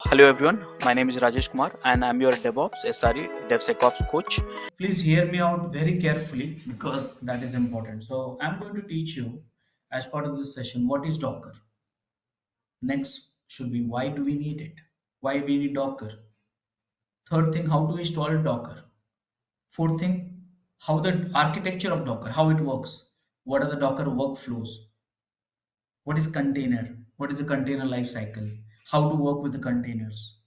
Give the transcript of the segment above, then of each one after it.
Hello everyone, my name is Rajesh Kumar and I'm your DevOps SRE DevSecOps coach. Please hear me out very carefully because that is important. So I'm going to teach you as part of this session what is Docker. Next should be why do we need it? Why we need Docker? Third thing, how to install Docker? Fourth thing, how the architecture of Docker, how it works. What are the Docker workflows? What is container? What is a container lifecycle? How to work with the containers?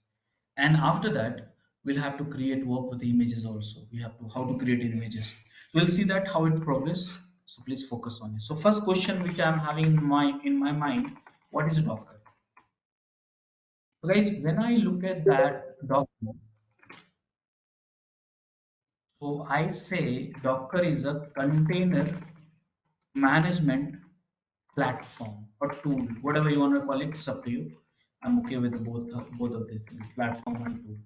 And after that we'll have to create work with the images also. We have to how to create images. We'll see that how it progress. So please focus on it. So first question which I'm having in my mind, what is Docker? So guys, when I look at that Docker, so I say Docker is a container management platform or tool, whatever you want to call it. It's up to you. I'm okay with both of these things, platform and tool.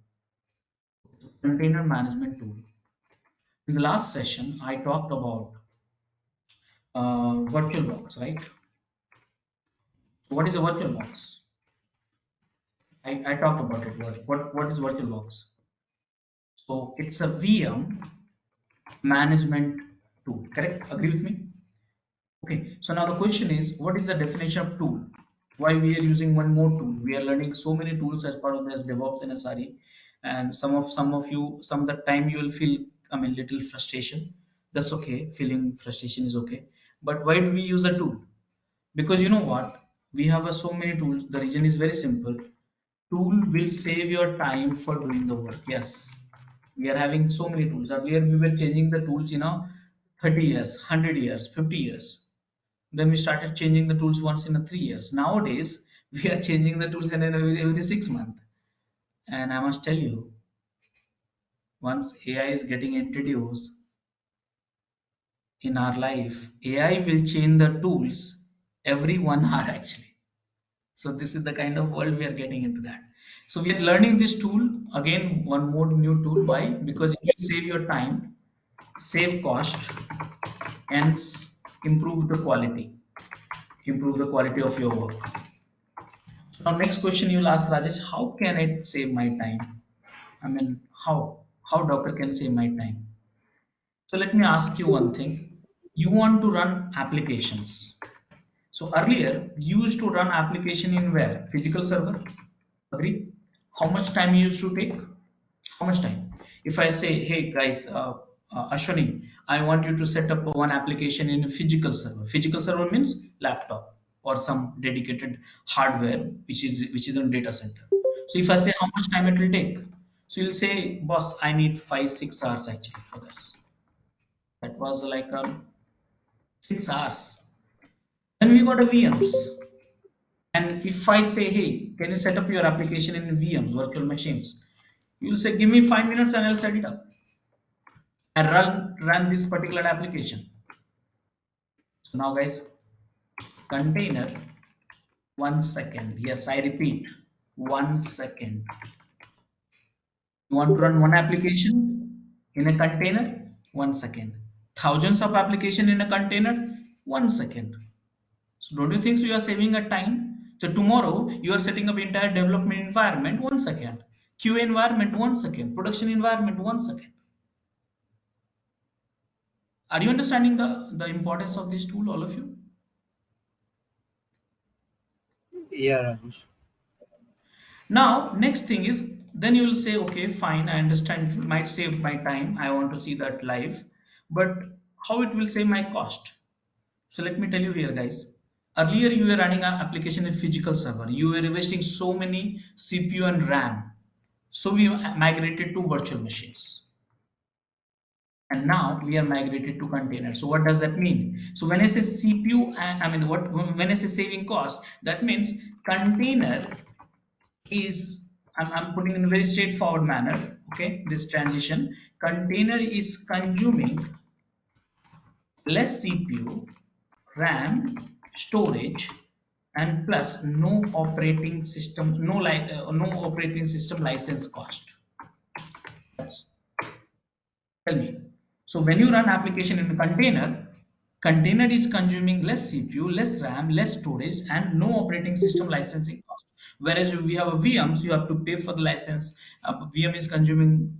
Container management tool. In the last session I talked about virtual box, right? So what is a virtual box? I talked about it. What is virtual box? So it's a VM management tool. Correct? Agree with me? Okay. So now the question is, what is the definition of tool? Why we are using one more tool? We are learning so many tools as part of this DevOps and SRE, and some of you, some of the time you will feel, I mean, little frustration. That's okay. Feeling frustration is okay. But why do we use a tool? Because you know what, we have so many tools. The reason is very simple. Tool will save your time for doing the work. Yes, we are having so many tools. Earlier we were changing the tools 30 years, 100 years, 50 years. Then we started changing the tools once in a 3 years. Nowadays we are changing the tools in every 6 months. And I must tell you, once AI is getting introduced in our life, AI will change the tools every 1 hour actually. So this is the kind of world we are getting into that. So we are learning this tool again, one more new tool. Why? Because it will save your time, save cost, and improve the quality of your work. So now next question you'll ask, Rajesh, how can it save my time? I mean, how Docker can save my time? So let me ask you one thing. You want to run applications. So earlier you used to run application in where? Physical server. Agree? How much time you used to take? How much time? If I say, hey guys, Ashwani, I want you to set up one application in a physical server. Physical server means laptop or some dedicated hardware which is in data center. So if I say how much time it will take, so you'll say, boss, I need 5 6 hours actually for this. That was like 6 hours. Then we got a VMs. And if I say, hey, can you set up your application in VMs, virtual machines? You'll say, give me 5 minutes and I'll set it up and run this particular application. So now guys, container, 1 second. Yes, I repeat, 1 second. You want to run one application in a container? 1 second. Thousands of application in a container? 1 second. So don't you think so you are saving a time? So tomorrow you are setting up entire development environment, 1 second. QA environment, 1 second. Production environment, 1 second. Are you understanding the importance of this tool, all of you? Yeah, Rajesh. Now, next thing is, then you will say, okay, fine, I understand it might save my time. I want to see that live, but how it will save my cost? So let me tell you here, guys. Earlier, you were running an application in physical server. You were wasting so many CPU and RAM. So we migrated to virtual machines. And now we are migrated to containers. So what does that mean? So when I say CPU, I mean what? When I say saving cost, that means container is, I'm putting in a very straightforward manner. Okay, this transition, container is consuming less CPU, RAM, storage, and plus no operating system license cost. Tell me. So when you run application in a container is consuming less CPU, less RAM, less storage, and no operating system licensing cost. Whereas if we have a VMs, you have to pay for the license. VM is consuming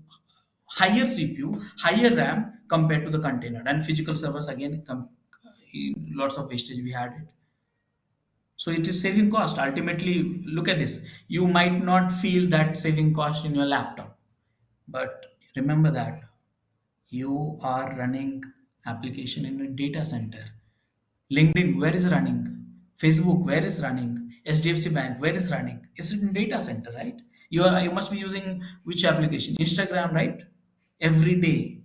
higher CPU, higher RAM compared to the container, and physical servers again lots of wastage we had it. So it is saving cost. Ultimately, look at this. You might not feel that saving cost in your laptop, but remember that you are running application in a data center. LinkedIn, where is running? Facebook, where is running? HDFC Bank, where is running? It's in data center, right? You must be using which application? Instagram, right? Every day.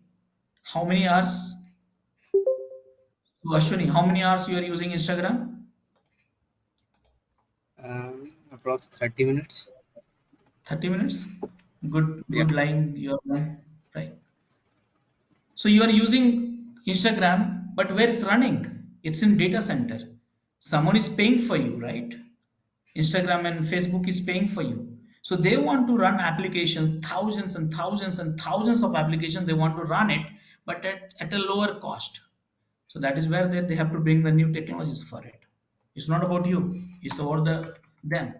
How many hours? So Ashwini, how many hours you are using Instagram? Approx 30 minutes. 30 minutes? Good, Yeah. good line. You're line, right? So you are using Instagram, but where it's running? It's in data center. Someone is paying for you, right? Instagram and Facebook is paying for you. So they want to run applications, thousands and thousands and thousands of applications. They want to run it, but at a lower cost. So that is where they have to bring the new technologies for it. It's not about you, it's about them.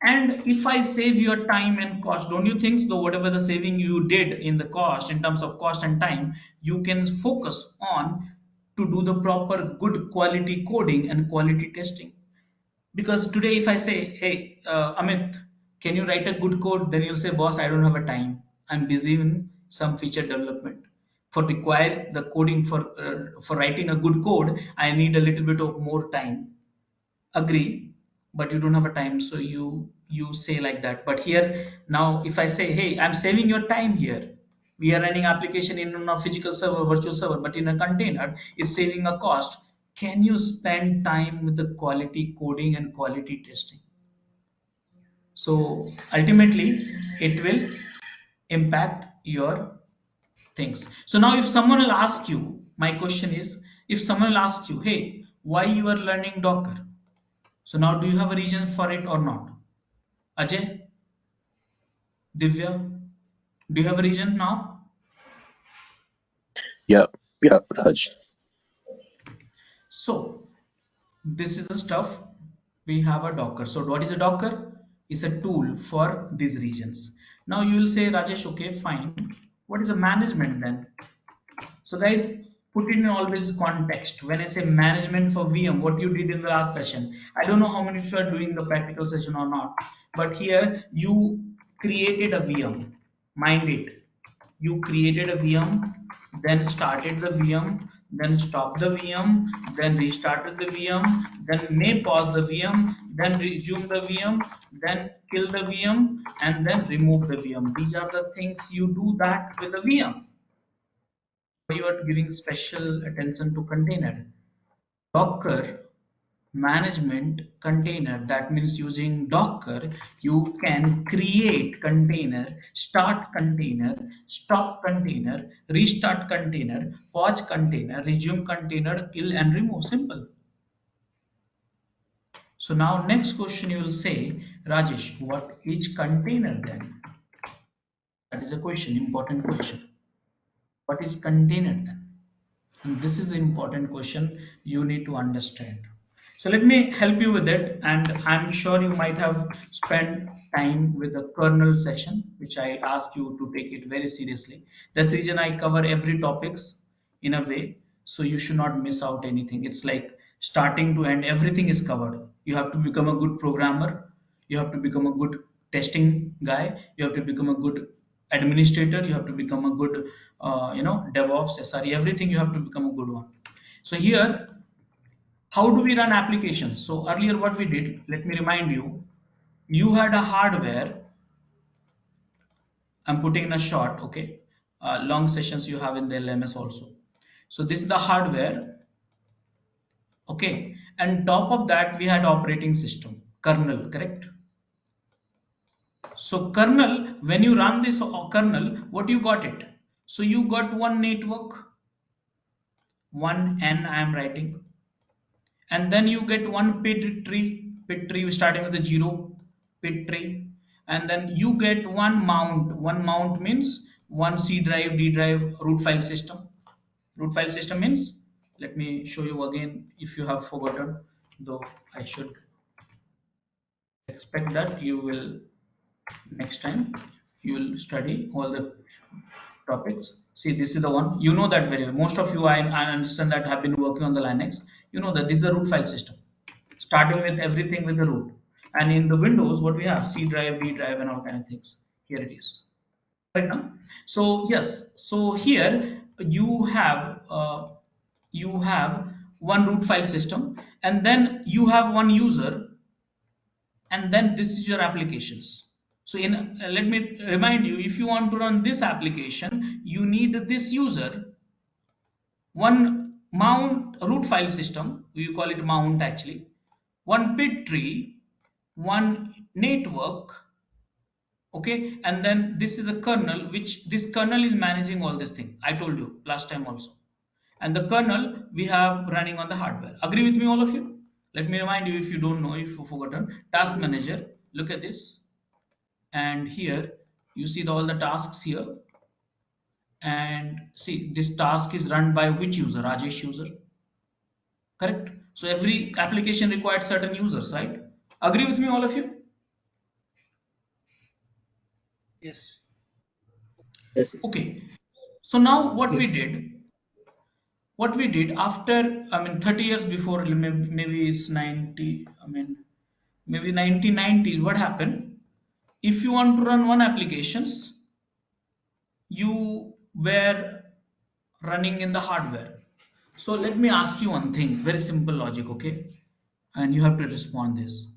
And if I save your time and cost, don't you think though whatever the saving you did in the cost in terms of cost and time, you can focus on to do the proper good quality coding and quality testing? Because today if I say, hey, Amit, can you write a good code? Then you'll say, boss, I don't have a time. I'm busy in some feature development. For require the coding for writing a good code, I need a little bit of more time. Agree, but you don't have a time, so you say like that. But here now if I say, hey, I'm saving your time here, we are running application in a physical server, virtual server, but in a container, it's saving a cost. Can you spend time with the quality coding and quality testing? So ultimately it will impact your things. So now if someone will ask you, my question is, if someone will ask you, hey, why you are learning Docker? So now, do you have a reason for it or not? Ajay, Divya, do you have a reason now? Yeah, yeah, Raj. So this is the stuff we have a Docker. So what is a Docker? It's a tool for these regions. Now you will say, Rajesh, okay, fine. What is a management then? So guys, put it in always context. When I say management for VM, what you did in the last session, I don't know how many of you are doing the practical session or not, but here you created a VM. Mind it. You created a VM, then started the VM, then stopped the VM, then restarted the VM, then may pause the VM, then resume the VM, then kill the VM, and then remove the VM. These are the things you do that with the VM. You are giving special attention to container. Docker management container, that means using Docker you can create container, start container, stop container, restart container, pause container, resume container, kill and remove. Simple. So now next question you will say, Rajesh, what is container then? That is a question, important question. What is container then? And this is an important question you need to understand. So let me help you with it, and I'm sure you might have spent time with the kernel session, which I asked you to take it very seriously. That's the reason I cover every topics in a way, so you should not miss out anything. It's like starting to end, everything is covered. You have to become a good programmer, you have to become a good testing guy, you have to become a good administrator, you have to become a good DevOps, SRE, everything you have to become a good one. So here, how do we run applications? So earlier what we did, let me remind you, you had a hardware. I'm putting in a short, okay. Long sessions you have in the LMS also. So this is the hardware, okay, and top of that we had operating system, kernel, correct? So kernel, when you run this kernel, what you got it? So you got one network, one N I am writing, and then you get one pit tree starting with a zero, pit tree, and then you get one mount means one C drive, D drive, root file system means, let me show you again if you have forgotten, though I should. Expect that you will next time you will study all the topics. See, this is the one. You know that very well. Most of you, I understand that have been working on the Linux. You know that this is a root file system, starting with everything with the root. And in the Windows, what we have C drive, B drive, and all kind of things. Here it is. Right now. So yes. So here you have one root file system, and then you have one user, and then this is your applications. So in let me remind you, if you want to run this application, you need this user, one mount root file system, you call it mount actually, one pid tree, one network, okay, and then this is a kernel, which this kernel is managing all this thing I told you last time also. And the kernel we have running on the hardware. Agree with me all of you? Let me remind you, if you don't know, if you've forgotten, task manager, look at this. And here you see all the tasks here, and see this task is run by which user? Rajesh user, correct? So every application required certain users, right? Agree with me all of you? Yes. Okay, so now Yes. what we did after, I mean 30 years before, maybe it's 90, I mean maybe 1990s, what happened? If you want to run one applications, you were running in the hardware. So let me ask you one thing, very simple logic, okay? And you have to respond this.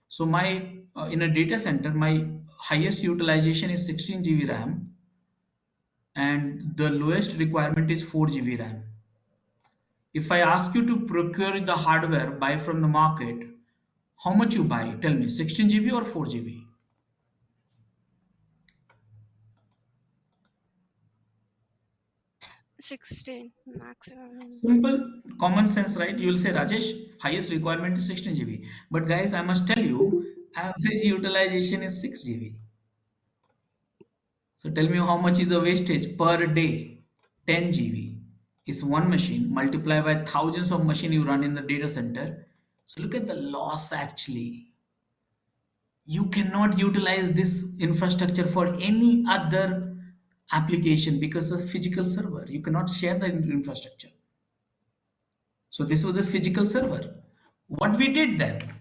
So my in a data center, my highest utilization is 16 GB RAM, and the lowest requirement is 4 GB RAM. If I ask you to procure the hardware, buy from the market, how much you buy? Tell me, 16 GB or 4 GB? 16 maximum. Simple common sense, right? You will say, Rajesh, highest requirement is 16 GB. But guys, I must tell you, average utilization is 6 GB. So tell me how much is the wastage per day? 10 GB is one machine, multiply by thousands of machine you run in the data center. So look at the loss actually. You cannot utilize this infrastructure for any other application because of physical server. You cannot share the infrastructure. So this was the physical server. What we did then,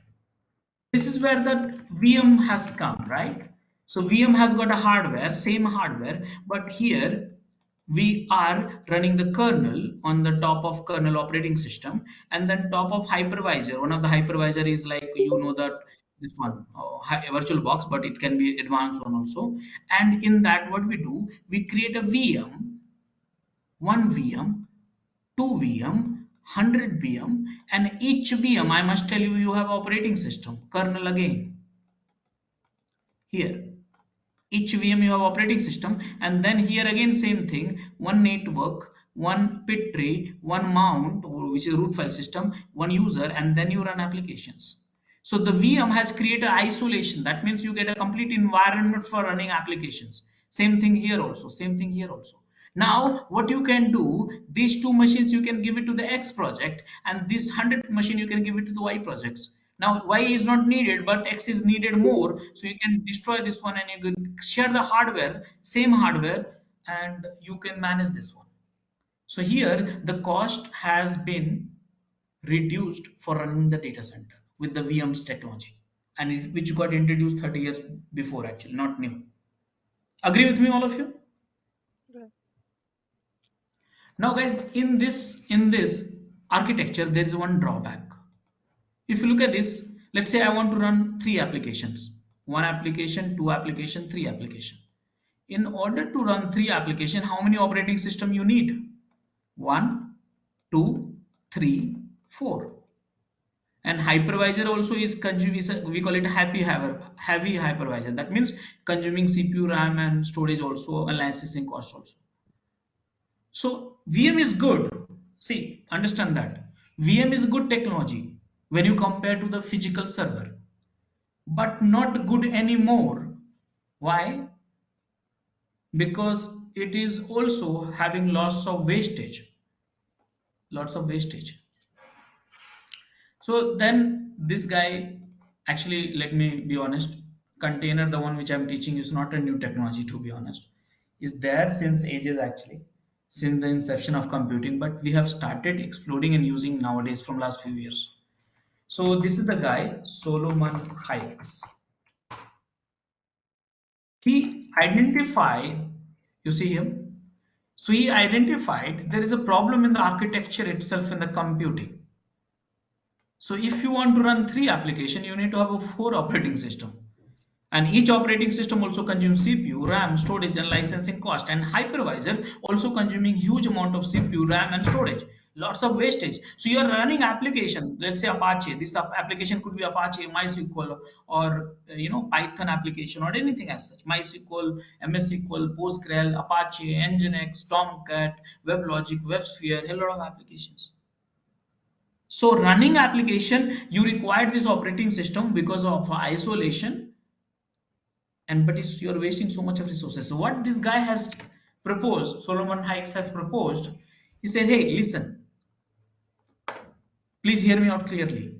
this is where the VM has come, right? So VM has got a hardware, same hardware, but here we are running the kernel on the top of kernel operating system, and then top of hypervisor. One of the hypervisor is like, you know, that this one, virtual box, but it can be advanced one also. And in that, what we do, we create a VM, one VM, two VM, 100 VM, and each VM, I must tell you, you have operating system, kernel again. Here, each VM you have operating system, and then here again same thing, one network, one pit tree, one mount, which is root file system, one user, and then you run applications. So the VM has created isolation. That means you get a complete environment for running applications. Same thing here also, same thing here also. Now what you can do, these two machines you can give it to the X project, and this 100 machine you can give it to the Y projects. Now Y is not needed, but X is needed more, so you can destroy this one and you can share the hardware, same hardware, and you can manage this one. So here the cost has been reduced for running the data center with the VMs technology, and which got introduced 30 years before actually, not new. Agree with me all of you? Good. Now guys, in this architecture there is one drawback. If you look at this, let's say I want to run three applications, one application, two application, three application. In order to run three application, how many operating system you need? One, two, three, four. And hypervisor also is consuming, we call it heavy hypervisor. That means consuming CPU, RAM, and storage also, and licensing cost also. So VM is good. See, understand that. VM is good technology when you compare to the physical server, but not good anymore. Why? Because it is also having lots of wastage. Lots of wastage. So then this guy Actually, let me be honest. Container, the one which I'm teaching, is not a new technology, to be honest. Is there since ages actually, since the inception of computing, but we have started exploring and using nowadays from last few years. So this is the guy, Solomon Hayek. He identified, you see him? So he identified there is a problem in the architecture itself in the computing. So if you want to run three applications, you need to have a four operating system. And each operating system also consumes CPU, RAM, storage, and licensing cost. And hypervisor also consuming huge amount of CPU, RAM, and storage. Lots of wastage. So you are running application. Let's say Apache. This application could be Apache, MySQL, or Python application, or anything as such. MySQL, MSSQL, PostgreSQL, Apache, Nginx, Tomcat, WebLogic, WebSphere, a lot of applications. So running application, you require this operating system because of isolation, and but you're wasting so much of resources. So what this guy has proposed, Solomon Hykes has proposed, he said, hey, listen, please hear me out clearly.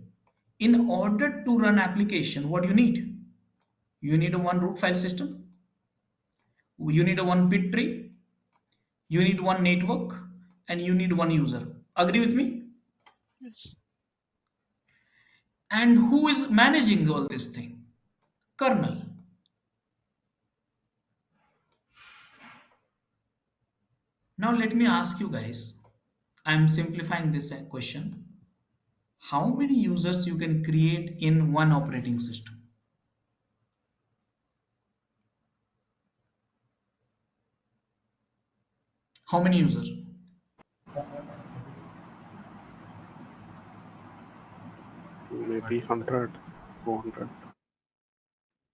In order to run application, what do you need? You need a one root file system, you need a one bit tree, you need one network, and you need one user. Agree with me? Yes. And who is managing all this thing? Kernel. Now let me ask you guys, I'm simplifying this question. How many users you can create in one operating system? How many users? Maybe 100, 200.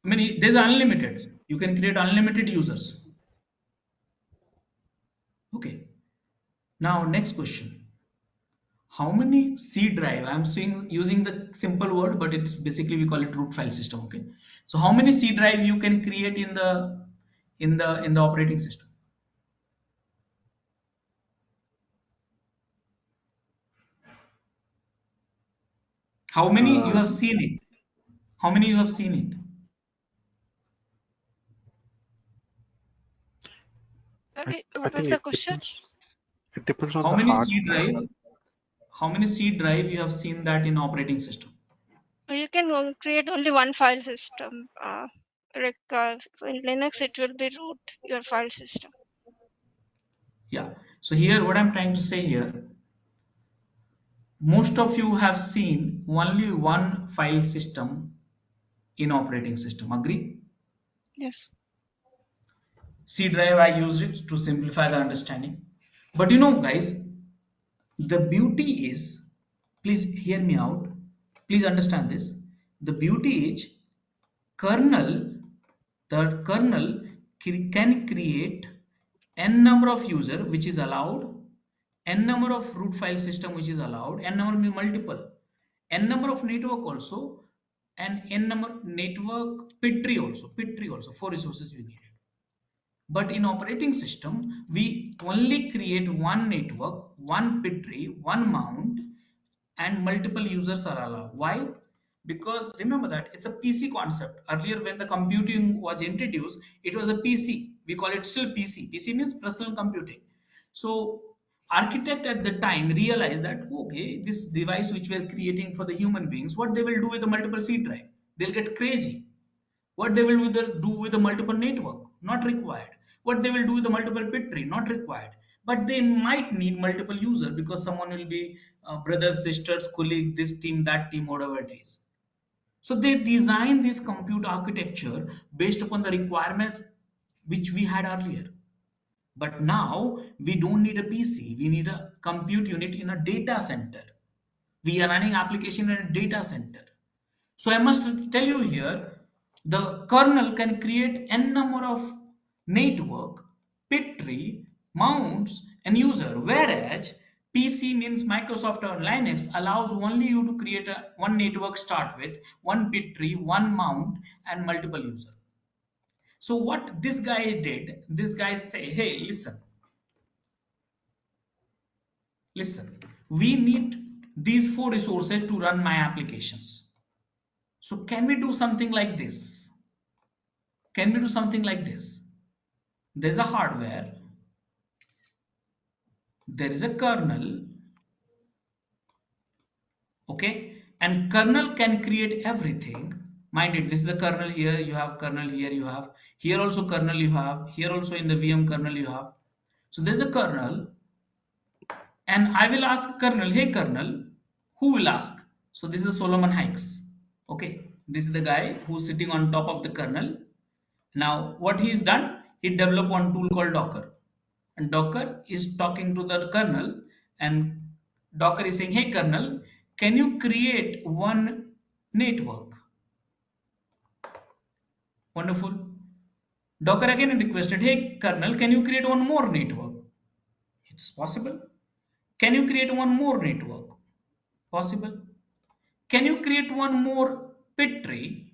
I mean, there's unlimited. You can create unlimited users. Okay. Now, next question. How many C drive? I'm saying using the simple word, but it's basically we call it root file system. Okay. So, how many C drive you can create in the operating system? How many you Uh, have seen it? How many you have seen it? I What was think the it question? depends. It depends on How the many hard C drive. drive? How many C drive you have seen that in operating system? You can create only one file system. Like in Linux, it will be root your file system. Yeah. So here, what I'm trying to say here, most of you have seen only one file system in operating system. Agree? Yes. C drive, I used it to simplify the understanding. But you know, guys, the beauty is, please hear me out. Please understand this. The beauty is kernel, the kernel can create n number of user which is allowed, n number of root file system which is allowed, n number means multiple, n number of network also, and n number network pit tree also, four resources we needed. But in operating system, we only create one network, one pit tree, one mount, and multiple users are allowed. Why? Because remember that it's a PC concept. Earlier, when the computing was introduced, it was a PC. We call it still PC. PC means personal computing. So architect at the time realized that okay, this device which we are creating for the human beings, what they will do with the multiple C drive? They'll get crazy. What they will do with the multiple network? Not required. What they will do with the multiple bit tree? Not required. But they might need multiple user because someone will be brothers, sisters, colleague, this team, that team, whatever it is. So they design this compute architecture based upon the requirements which we had earlier. But now we don't need a PC. We need a compute unit in a data center. We are running application in a data center. So I must tell you here, the kernel can create n number of network, pit tree, mounts, and user, whereas PC means Microsoft or Linux allows only you to create a one network start with, one pit tree, one mount, and multiple user. So what this guy did, this guy say, hey, listen, we need these four resources to run my applications. So can we do something like this? Can we do something like this? There's a hardware, there is a kernel, okay, and kernel can create everything. Mind it, this is the kernel here, you have kernel here, you have here also kernel, you have here also in the VM kernel you have. So there's a kernel, and I will ask kernel, hey kernel, who will ask? So this is Solomon Hikes. Okay, this is the guy who's sitting on top of the kernel. Now, what he's done, he developed one tool called Docker. And Docker is talking to the kernel, and Docker is saying, hey kernel, can you create one network? Wonderful. Docker again requested, hey kernel, can you create one more network? It's possible. Can you create one more network? Possible. Can you create one more pit tree?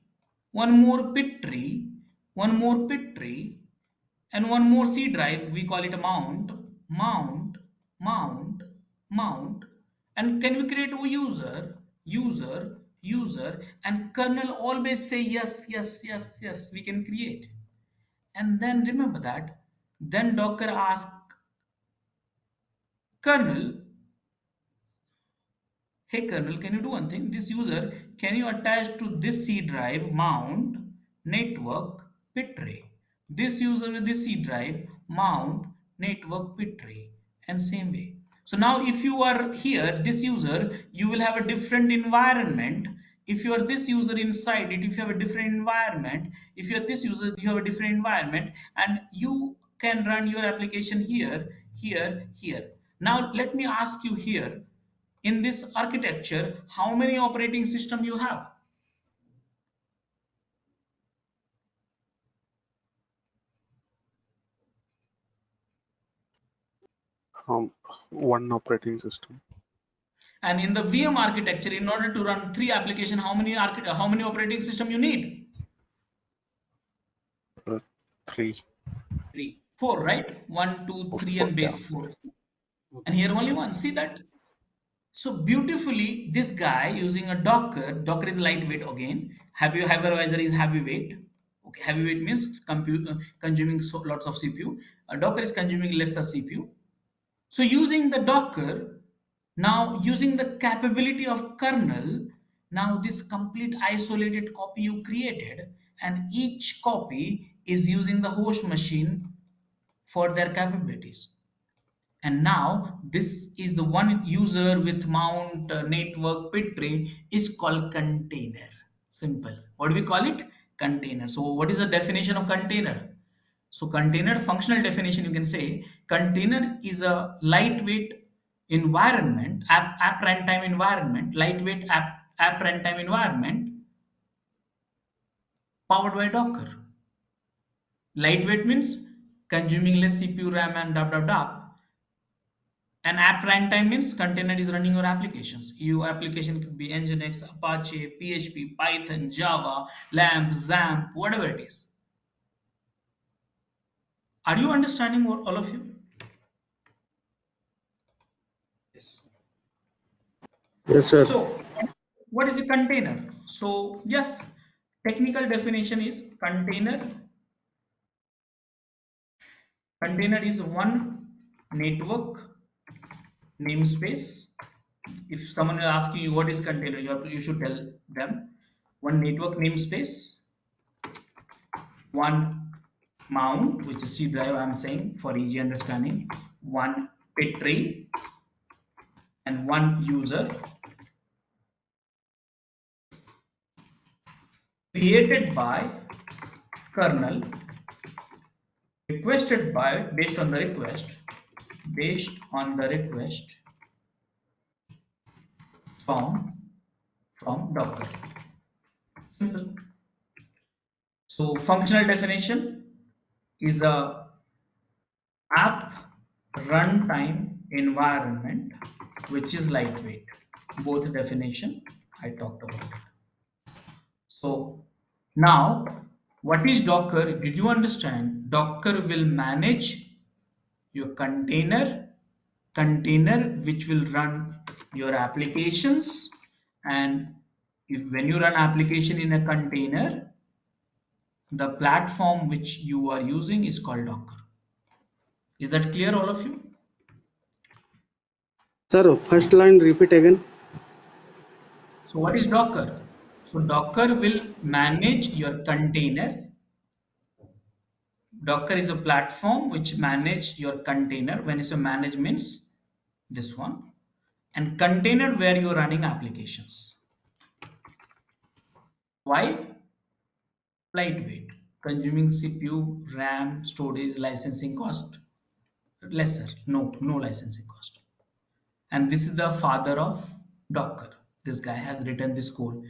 One more pit tree, one more pit tree, and one more C drive. We call it a mount, mount, mount, mount. And can we create a user, and kernel always say yes, yes, yes, yes, we can create. And then remember that, then Docker ask kernel, hey kernel, can you do one thing? This user, can you attach to this C drive mount network pit tray? This user with this C drive mount network pit tray, and same way. So now if you are here, this user, you will have a different environment. If you are this user inside it, if you have a different environment, if you are this user, you have a different environment, and you can run your application here, here, here. Now let me ask you here, in this architecture, how many operating system you have? Um, one operating system. And in the VM architecture, in order to run three application, how many operating system you need? Uh, three. Three. Four, right? One, two, three, Four, and yeah. base four. And here only one. See that? So beautifully, this guy using a Docker is lightweight again. Heavy hypervisor is heavyweight. Okay, heavyweight means consuming lots of CPU. Docker is consuming lesser CPU. So using the Docker, now using the capability of kernel, now this complete isolated copy you created, and each copy is using the host machine for their capabilities. And now this is the one user with mount network pit tray is called container. Simple. What do we call it? Container. So what is the definition of container? So container functional definition, you can say container is a lightweight environment, app runtime environment, lightweight app runtime environment powered by Docker. Lightweight means consuming less CPU, RAM, and dot dot dot. And app runtime means container is running your applications. Your application could be Nginx, Apache, PHP, Python, Java, LAMP, XAMPP, whatever it is. Are you understanding what all of you? Yes. Yes, sir. So, what is a container? So, yes, technical definition is container. Container is one network namespace. If someone is asking you what is container, you should tell them one network namespace, one mount, which is C drive, I'm saying for easy understanding, one pit tree, and one user created by kernel, requested by based on the request from Docker. Simple. So functional definition is a app runtime environment which is lightweight. Both definition I talked about it. So now, what is Docker? Did you understand? Docker will manage your container which will run your applications, and when you run application in a container, the platform which you are using is called Docker. Is that clear, all of you? Sir, first line repeat again. So what is Docker? So Docker will manage your container. Docker is a platform which manage your container. When it's a manage means this one, and container where you're running applications. Why? Lightweight, consuming CPU, RAM, storage, licensing cost lesser. No licensing cost. And this is the father of Docker. This guy has written this code.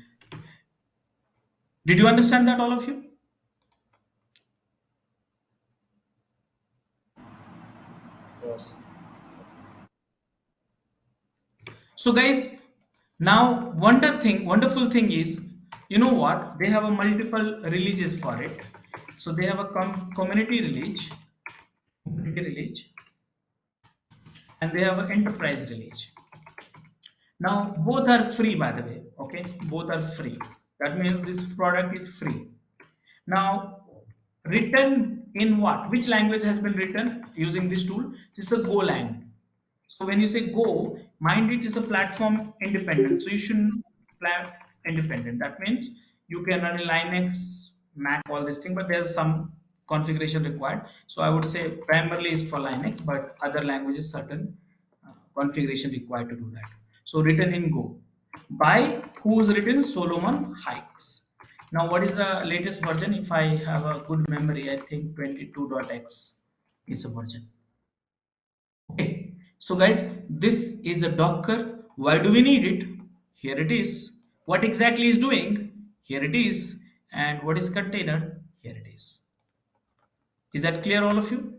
Did you understand that, all of you? Yes. So guys, now wonderful thing is, you know what? They have a multiple releases for it. So they have a community release, and they have an enterprise release. Now both are free, by the way. Okay, both are free. That means this product is free. Now, written in what? Which language has been written using this tool? This is a Go language. So when you say Go, mind it is a platform independent. So you should know plat independent. That means you can run in Linux, Mac, all this thing, but there's some configuration required. So I would say primarily is for Linux, but other languages certain configuration required to do that. So written in Go. By who's written? Solomon Hikes. Now what is the latest version? If I have a good memory, I think 22.x is a version. Okay, so guys, this is a Docker. Why do we need it? Here it is. What exactly is doing? Here it is. And what is container? Here it is. Is that clear, all of you?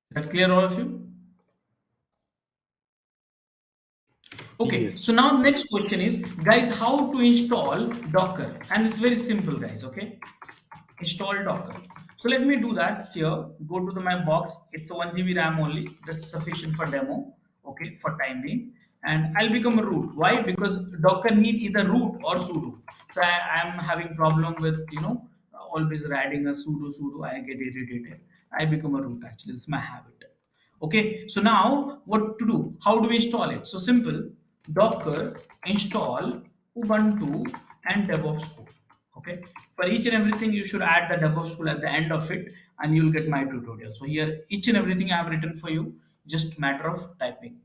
Is that clear, all of you? Okay, so Yes. now next question is, guys, how to install Docker? And it's very simple, guys. Okay, install Docker. So let me do that here. Go to my box. It's a 1 GB RAM only. That's sufficient for demo. Okay, for time being. And I'll become a root. Why? Because Docker need either root or sudo. So I'm having problem with always writing a sudo. I get irritated. I become a root actually. It's my habit. Okay, so now what to do? How do we install it? So simple. Docker install Ubuntu and debugschool. Okay, for each and everything you should add the debugschool at the end of it, and you'll get my tutorial. So here each and everything I have written for you, just matter of typing.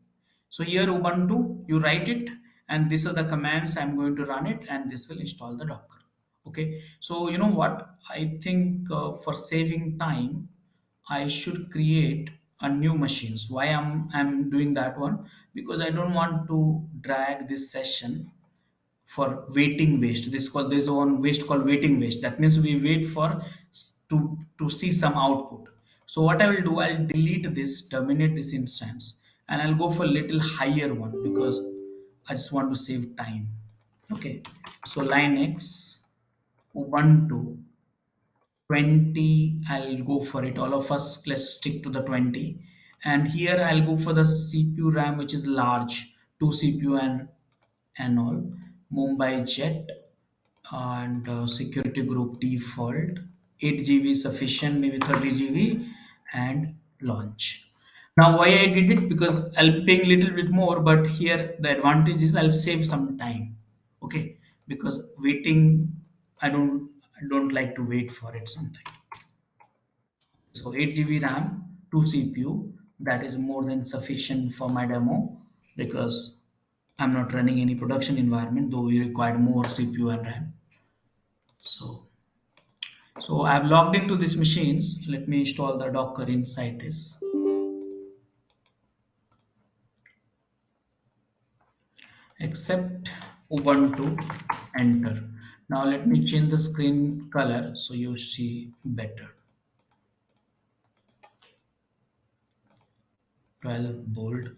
So here Ubuntu, you write it, and these are the commands I'm going to run it, and this will install the Docker. Okay, so you know what? I think for saving time, I should create a new machines. Why I'm doing that one? Because I don't want to drag this session for waiting waste. There's one waste called waiting waste. That means we wait for to see some output. So what I will do, I'll delete this, terminate this instance, and I'll go for a little higher one because I just want to save time. Okay, so Linux Ubuntu 20, I'll go for it. All of us, let's stick to the 20. And here I'll go for the CPU RAM, which is large, 2 CPU and all. Mumbai Jet and security group default. 8 GB sufficient, maybe 30 GB and launch. Now why I did it? Because I'll be paying a little bit more, but here the advantage is I'll save some time. Okay, because waiting, I don't like to wait for it something. So 8 GB RAM, 2 CPU, that is more than sufficient for my demo because I'm not running any production environment, though we require more CPU and RAM. So I've logged into these machines. Let me install the Docker inside this. Except Ubuntu, enter. Now let me change the screen color so you see better. 12 bold.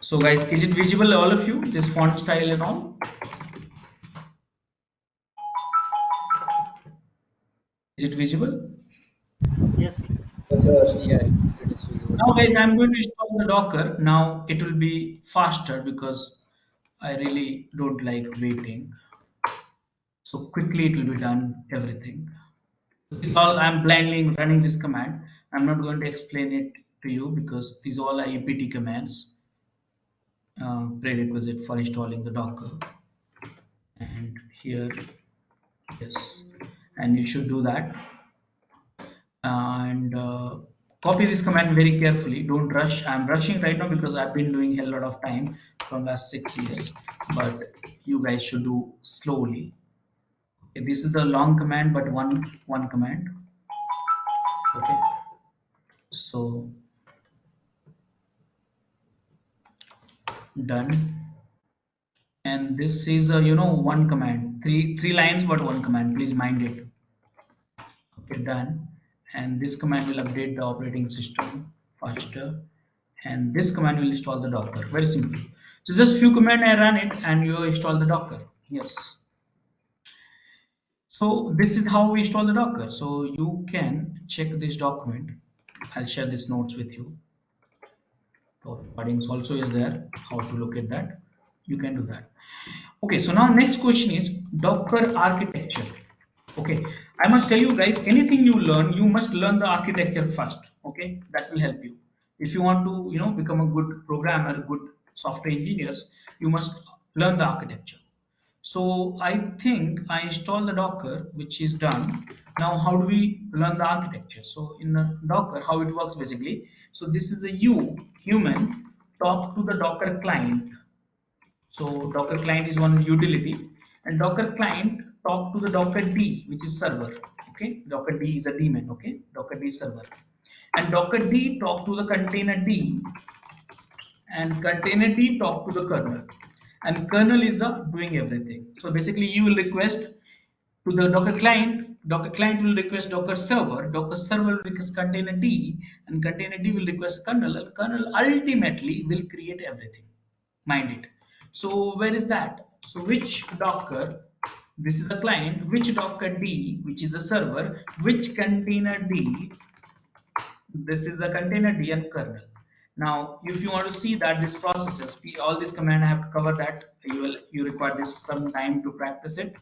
So guys, is it visible all of you? This font style and all? Is it visible? Yes. Yeah, it is visible. Now, guys, I'm going to install the Docker. Now it will be faster because I really don't like waiting. So quickly it will be done, everything. This is all I'm blindly running this command. I'm not going to explain it to you because these all are apt commands, prerequisite for installing the Docker. And here, yes, and you should do that. And copy this command very carefully. Don't rush. I'm rushing right now because I've been doing a lot of time from last 6 years, but you guys should do slowly. Okay, this is the long command, but one command. Okay, so done. And this is a one command, three lines, but one command. Please mind it. Okay, done. And this command will update the operating system faster. And this command will install the Docker. Very simple. So just few command I run it and you install the Docker. Yes. So this is how we install the Docker. So you can check this document. I'll share these notes with you. So recordings also is there. How to look at that? You can do that. Okay. So now next question is Docker architecture. Okay, I must tell you guys, anything you learn, you must learn the architecture first. Okay, that will help you. If you want to, become a good programmer, good software engineers, you must learn the architecture. So I think I installed the Docker, which is done. Now, how do we learn the architecture? So in Docker, how it works basically. So this is a human, talk to the Docker client. So Docker client is one utility, and Docker client talk to the Docker D, which is server. Okay, Docker D is a daemon. Okay, Docker D server, and Docker D talk to the container D, and container D talk to the kernel, and kernel is doing everything. So basically, you will request to the Docker client. Docker client will request Docker server. Docker server will request container D, and container D will request kernel, and kernel ultimately will create everything. Mind it. So where is that? So which Docker? This is the client. Which Docker D, which is the server? Which container D? This is the container D and kernel. Now, if you want to see that this processes, all this command I have to cover that. You require this some time to practice it.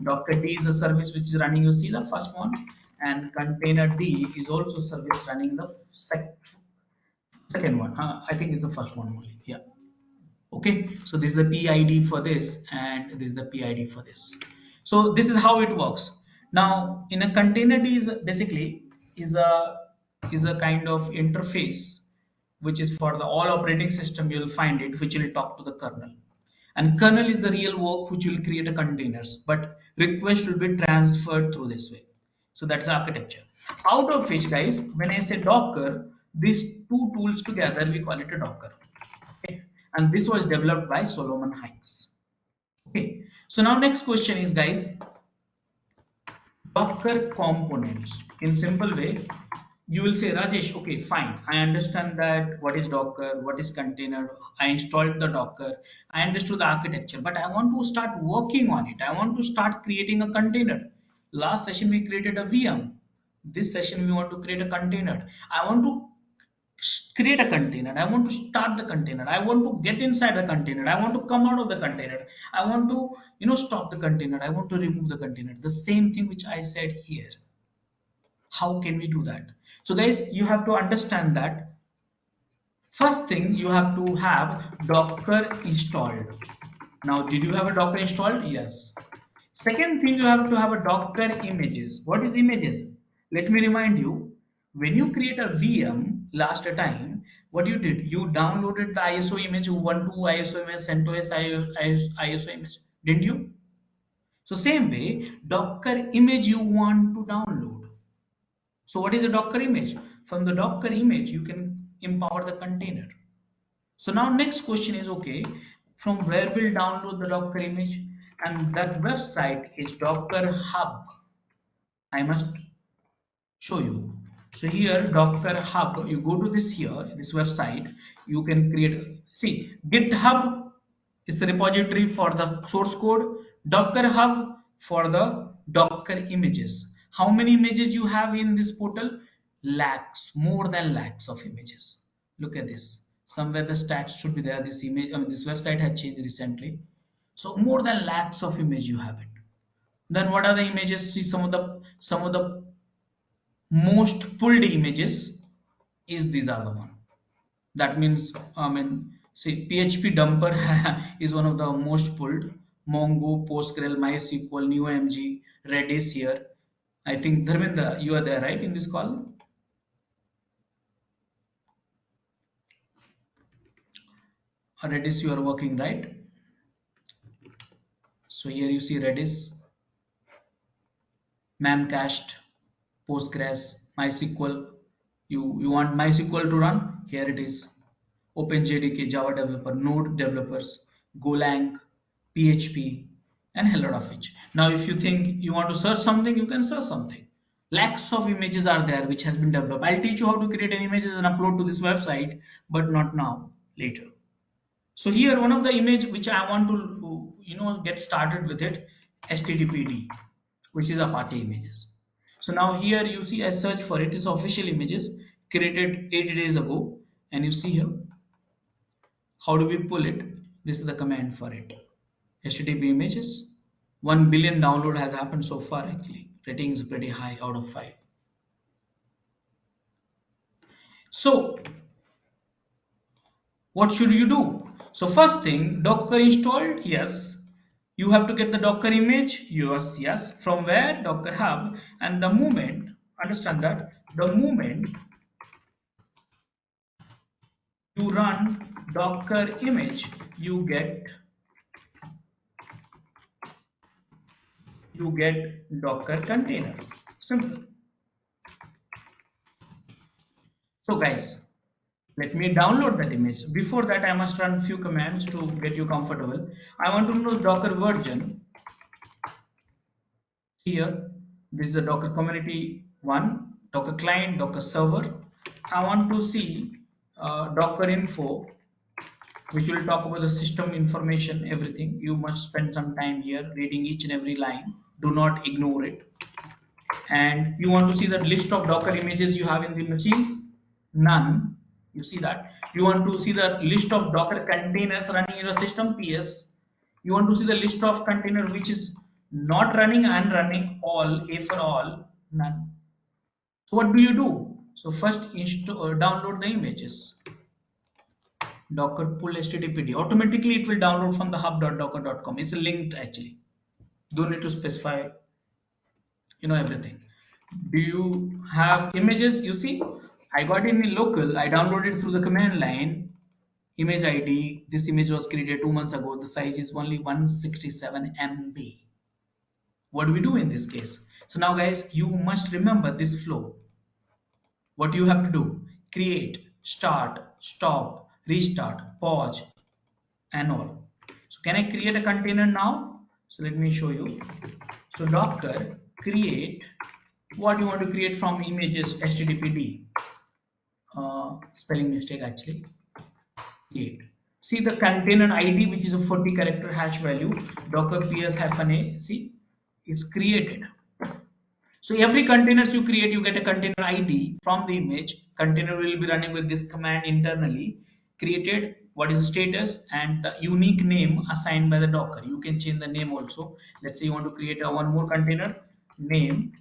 Docker D is a service which is running. You see the first one, and container D is also service running the second one. I think it's the first one only. Yeah. Okay, so this is the PID for this, and this is the PID for this. So this is how it works. Now, in a container is basically is a is a kind of interface which is for the all operating system. You'll find it, which will talk to the kernel, and kernel is the real work which will create a containers, but request will be transferred through this way. So that's the architecture. Out of which, guys, when I say Docker, these two tools together we call it a Docker. Okay, and this was developed by Solomon Hykes. Okay, so now next question is, guys, Docker components. In simple way, you will say, Rajesh, okay, fine, I understand that what is Docker, what is container, I installed the Docker, I understood the architecture, but I want to start working on it. I want to start creating a container. Last session we created a VM. This session we want to create a container. I want to create a container. I want to start the container. I want to get inside the container. I want to come out of the container. I want to stop the container. I want to remove the container. The same thing which I said here. How can we do that? So guys, you have to understand that first thing you have to have Docker installed. Now, did you have a Docker installed? Yes. Second thing, you have to have a Docker images. What is images? Let me remind you, when you create a VM last time, what you did, you downloaded the ISO image, Ubuntu ISO image, CentOS ISO image, didn't you? So same way, Docker image you want to download. So what is a Docker image? From the Docker image, you can empower the container. So now next question is, okay, from where we'll download the Docker image? And that website is Docker Hub. I must show you. So here Docker Hub, you go to this website, you can create, see, GitHub is the repository for the source code, Docker Hub for the Docker images. How many images you have in this portal? Lakhs, more than lakhs of images. Look at this. Somewhere the stats should be there. This image, I mean, this website had changed recently. So more than lakhs of image you have it. Then what are the images? See some of the most pulled images is these are the one. That means I mean see PHP dumper is one of the most pulled. Mongo, Postgres, MySQL, NewMG, Redis here. I think Dharmendra, you are there, right, in this call? Redis, you are working, right? So here you see Redis, Memcached, Postgres, MySQL. You want MySQL to run? Here it is. OpenJDK, Java developer, Node developers, Golang, PHP, and a lot of it. Now, if you think you want to search something, you can search something. Lakhs of images are there which has been developed. I'll teach you how to create an images and upload to this website, but not now, later. So here, one of the image which I want to, get started with it, HTTPD, which is Apache images. So now here you see I search for it is official images created 80 days ago, and you see here how do we pull it? This is the command for it. HTTP images. 1 billion download has happened so far actually. Rating is pretty high out of 5. So what should you do? So first thing, Docker installed? Yes. You have to get the Docker image? Yes, yes. From where? Docker Hub. And the moment, understand that, the moment you run Docker image, you get Docker container. Simple. So guys, let me download that image. Before that, I must run few commands to get you comfortable. I want to know Docker version. Here, this is the Docker community one, Docker client, Docker server. I want to see Docker info, which will talk about the system information, everything. You must spend some time here reading each and every line. Do not ignore it. And you want to see the list of Docker images you have in the machine? None. You see that. You want to see the list of Docker containers running in your system? PS. You want to see the list of container which is not running and running? All. A for all? None. So what do you do? So first download the images. Docker pull HTTPD. Automatically it will download from the hub.docker.com. It's linked actually. Don't need to specify everything. Do you have images? You see, I got in local, I downloaded through the command line. Image ID, this image was created 2 months ago. The size is only 167 MB. What do we do in this case? So now guys, you must remember this flow. What you have to do: create, start, stop, restart, pause, and all. So can I create a container now? So let me show you. So Docker create, what you want to create from images, HTTPD, spelling mistake actually, create. See the container ID, which is a 40 character hash value, Docker ps -a, see, it's created. So every containers you create, you get a container ID from the image. Container will be running with this command internally. Created, what is the status, and the unique name assigned by the Docker. You can change the name also. Let's say you want to create a one more container, name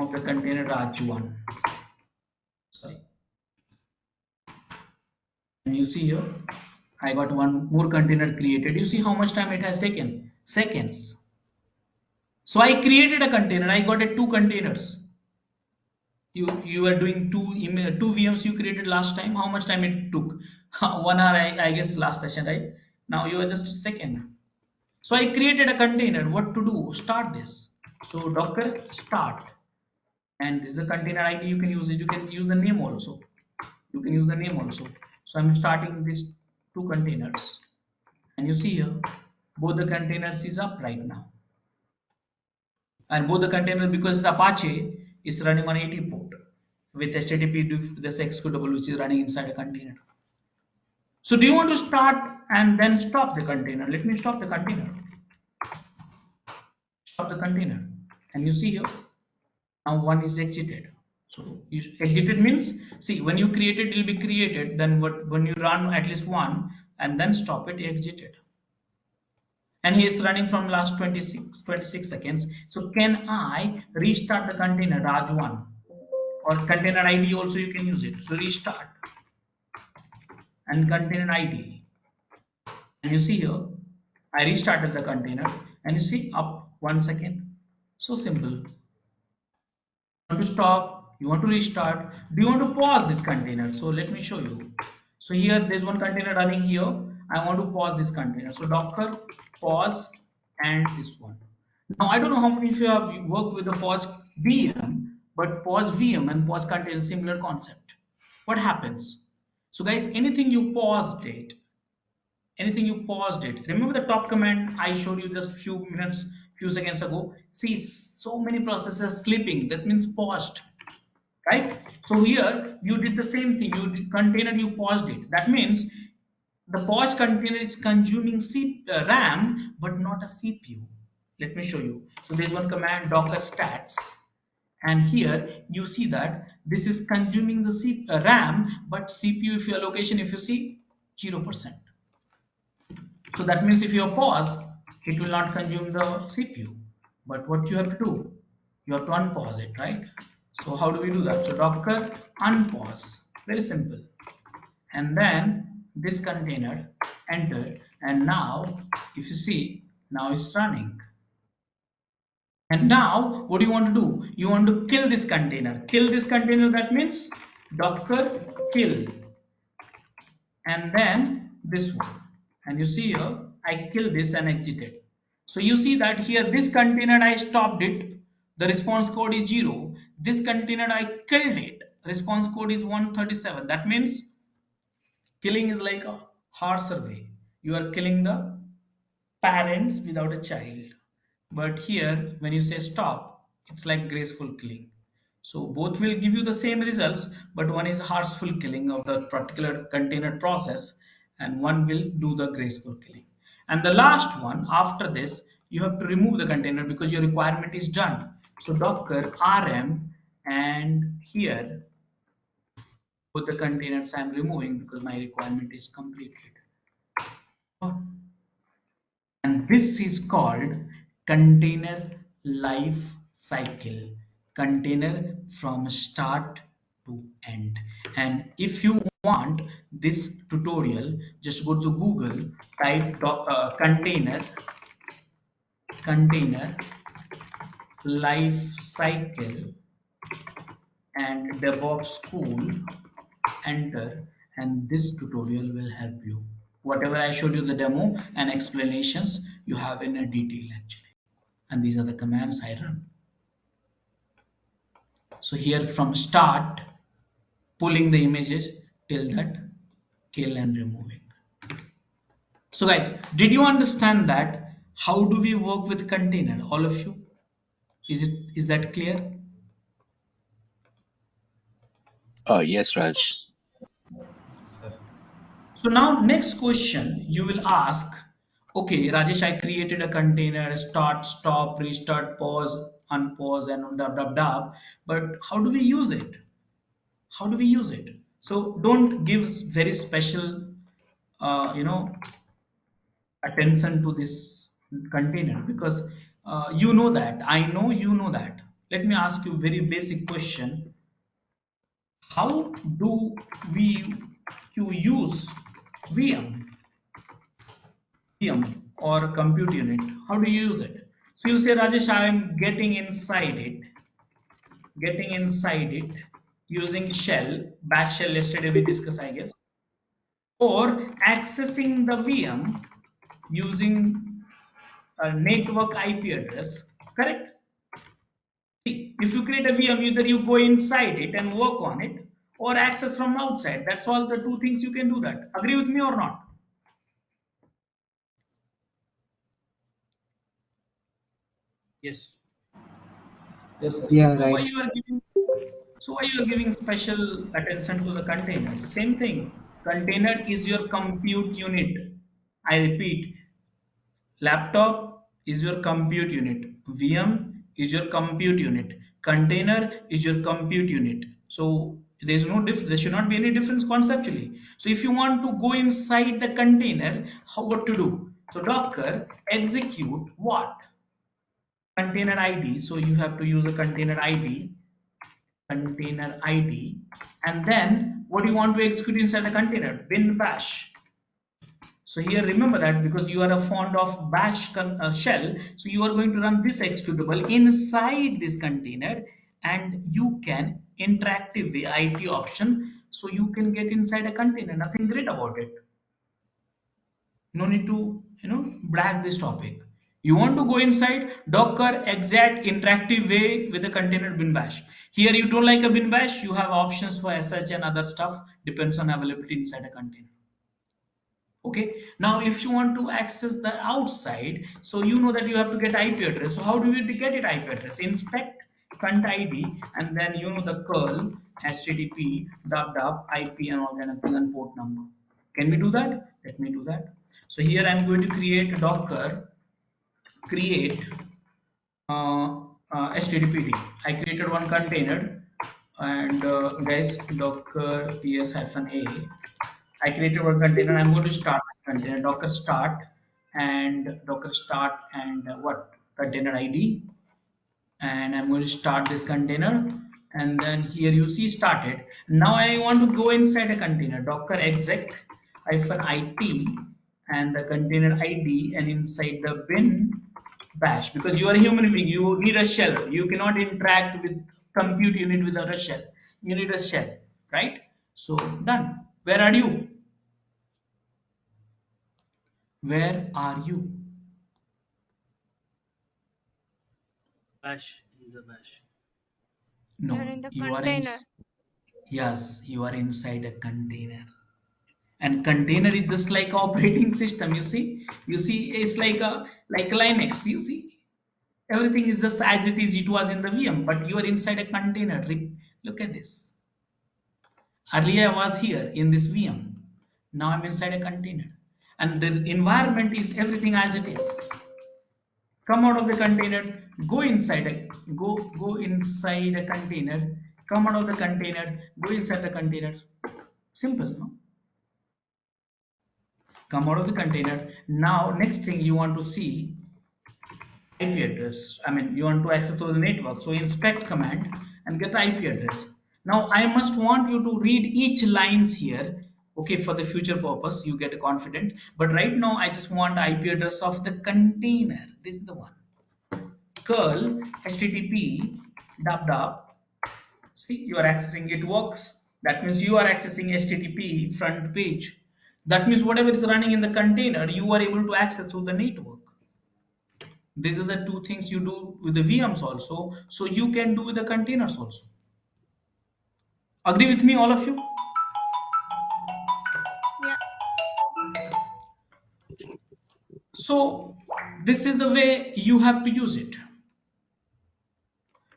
of the container Raj1. Sorry. And you see here, I got one more container created. You see how much time it has taken? Seconds. So I created a container. I got two containers. You are doing two VMs you created last time. How much time it took? 1 hour, I guess, last session, right? Now you are just a second. So I created a container. What to do? Start this. So Docker start, and this is the container ID. You can use it. You can use the name also. You can use the name also. So I'm starting these two containers, and you see here both the containers is up right now, and both the containers, because it's Apache, is running on 80 port with HTTP this executable which is running inside a container. So do you want to start and then stop the container? Let me stop the container. the container. And you see here, now one is exited. So you, exited means, see, when you create it, it will be created. Then when you run at least one and then stop it, exited. And he is running from last 26 seconds. So can I restart the container Raj1 or container ID also you can use it. So restart and container ID. And you see here, I restarted the container and you see up 1 second. So simple. Want to stop, you want to restart, do you want to pause this container? So let me show you. So here there's one container running here. I want to pause this container. So Docker pause and this one. Now I don't know how many of you have worked with the pause VM, but pause VM and pause container similar concept. What happens? So guys, anything you paused it, remember the top command I showed you just few seconds ago. See, so many processes sleeping, that means paused, right? So here you did the same thing, you did container, you paused it, that means the pause container is consuming RAM but not a CPU. Let me show you. So there's one command docker stats, and here you see that this is consuming the RAM, but CPU, if your location, if you see 0%. So that means if you pause, it will not consume the CPU. But what you have to do, you have to unpause it, right? So how do we do that? So Docker unpause, very simple. And then this container, enter, and now if you see, now it's running. And now what do you want to do? You want to kill this container. Kill this container, that means Docker kill, and then this one, and you see here I kill this and exit it. So you see that here this container I stopped it, the response code is 0. This container I killed it, response code is 137. That means killing is like a harsher way, you are killing the parents without a child. But here when you say stop, it's like graceful killing. So both will give you the same results, but one is harshful killing of the particular container process, and one will do the graceful killing. And the last one after this, you have to remove the container because your requirement is done. So Docker rm, and here both the containers I'm removing because my requirement is completed. And this is called container life cycle, container from start to end. And if you want this tutorial, just go to Google, type container life cycle and DevOps school, enter, and this tutorial will help you. Whatever I showed you, the demo and explanations, you have in a detail actually. And these are the commands I run. So here from start, pulling the images, till that kill and removing. So guys, did you understand that how do we work with container? All of you, is that clear? Yes, Raj. Sir. So now next question you will ask, okay, Rajesh, I created a container, start, stop, restart, pause, unpause, and dub dub dub. But how do we use it? How do we use it? So don't give very special, you know, attention to this container because you know that. I know you know that. Let me ask you a very basic question. How do we you use VM? Or compute unit, how do you use it? So you say, Rajesh, I am getting inside it using shell, bash shell, yesterday we discussed, I guess, or accessing the VM using a network IP address, correct? See, if you create a VM, either you go inside it and work on it, or access from outside. That's all the two things you can do that. Agree with me or not? Yes. Yes, sir. Yeah, So why right. you are giving So why you are giving special attention to the container? The same thing. Container is your compute unit. I repeat, laptop is your compute unit. VM is your compute unit. Container is your compute unit. So there should not be any difference conceptually. So if you want to go inside the container, what to do? So Docker execute what? Container ID. So you have to use a container ID, and then what do you want to execute inside the container? Bin bash. So here remember that because you are a fond of bash shell, so you are going to run this executable inside this container, and you can interactive the IT option, so you can get inside a container. Nothing great about it. No need to brag this topic. You want to go inside Docker exact interactive way with a container bin bash. Here you don't like a bin bash, you have options for SH and other stuff, depends on availability inside a container. Okay, now if you want to access the outside, so you know that you have to get IP address. So how do we get it IP address? Inspect front ID, and then the curl http IP and all kind of thing and port number. Can we do that? Let me do that. So here I'm going to create Docker create httpd. I created one container, and guys, Docker ps-a. I created one container. I'm going to start container Docker start and what container ID, and I'm going to start this container, and then here you see started. Now I want to go inside a container Docker exec -it and the container ID, and inside the bin bash, because you are a human being, you need a shell. You cannot interact with compute unit without a shell. You need a shell, right? So done. Where are you? Where are you? Bash in the bash. You're No, in the you are in. container. Yes, you are inside a container. And container is just like operating system. You see, it's like Linux. You see, everything is just as it is. It was in the VM, but you are inside a container. Look at this. Earlier I was here in this VM. Now I'm inside a container, and the environment is everything as it is. Come out of the container, go inside a container, come out of the container, go inside the container. Simple, no? Come out of the container. Now next thing you want to see IP address. I mean, you want to access to the network, so inspect command and get the IP address. Now I must want you to read each lines here. Okay, for the future purpose you get confident, but right now I just want IP address of the container. This is the one. Curl http dot dot. See, you are accessing, it works. That means you are accessing http front page. That means whatever is running in the container you are able to access through the network. These are the two things you do with the VMs also, so you can do with the containers also. Agree with me, all of you? Yeah. So this is the way you have to use it.